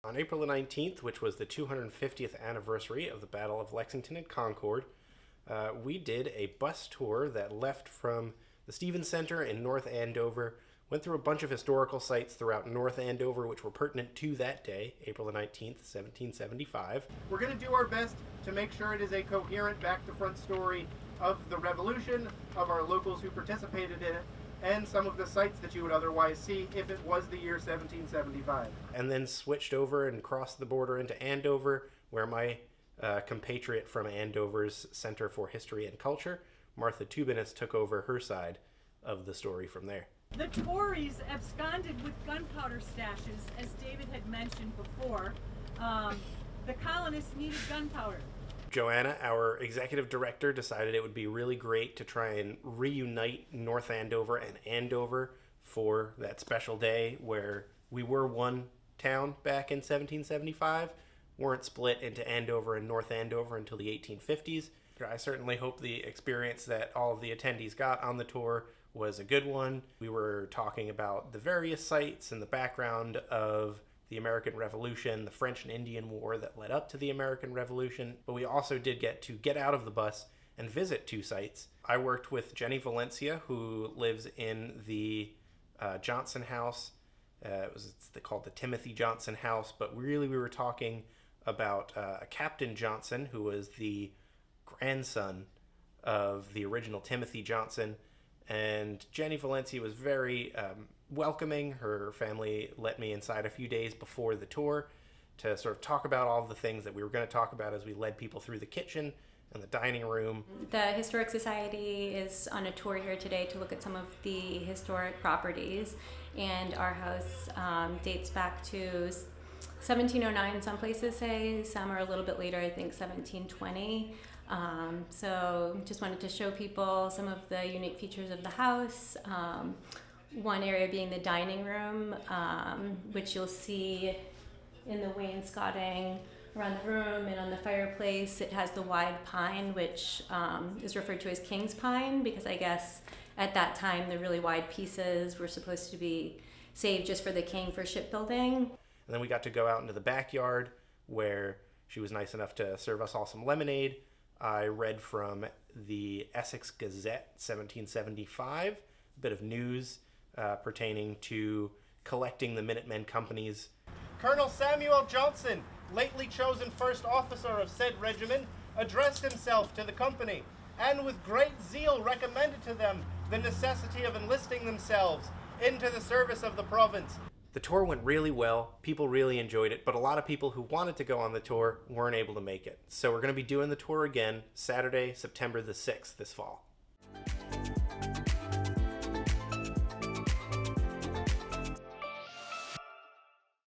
On April the 19th, which was the 250th anniversary of the Battle of Lexington and Concord, we did a bus tour that left from the Stevens Center in North Andover, went through a bunch of historical sites throughout North Andover which were pertinent to that day, April the 19th, 1775. We're going to do our best to make sure it is a coherent back-to-front story of the Revolution, of our locals who participated in it, and some of the sites that you would otherwise see if it was the year 1775. And then switched over and crossed the border into Andover, where my compatriot from Andover's Center for History and Culture, Martha Tubinis, took over her side of the story from there. The Tories absconded with gunpowder stashes, as David had mentioned before. The colonists needed gunpowder. Joanna, our executive director, decided it would be really great to try and reunite North Andover and Andover for that special day where we were one town back in 1775, weren't split into Andover and North Andover until the 1850s. I certainly hope the experience that all of the attendees got on the tour was a good one. We were talking about the various sites and the background of the American Revolution, the French and Indian War that led up to the American Revolution, but we also did get to get out of the bus and visit two sites. I worked with Jenny Valencia, who lives in the Johnson House. It's called the Timothy Johnson House, but really we were talking about Captain Johnson, who was the grandson of the original Timothy Johnson. And Jenny Valencia was very welcoming. Her family let me inside a few days before the tour to sort of talk about all of the things that we were going to talk about as we led people through the kitchen and the dining room. The Historic Society is on a tour here today to look at some of the historic properties, and our house dates back to 1709, some places say, some are a little bit later, I think 1720. So just wanted to show people some of the unique features of the house. One area being the dining room, which you'll see in the wainscoting around the room and on the fireplace. It has the wide pine, which is referred to as king's pine, because I guess at that time the really wide pieces were supposed to be saved just for the king for shipbuilding. And then we got to go out into the backyard where she was nice enough to serve us all some lemonade. I read from the Essex Gazette, 1775, a bit of news pertaining to collecting the Minutemen companies. Colonel Samuel Johnson, lately chosen first officer of said regiment, addressed himself to the company, and with great zeal recommended to them the necessity of enlisting themselves into the service of the province. The tour went really well. People really enjoyed it, but a lot of people who wanted to go on the tour weren't able to make it. So we're going to be doing the tour again Saturday, September the 6th this fall.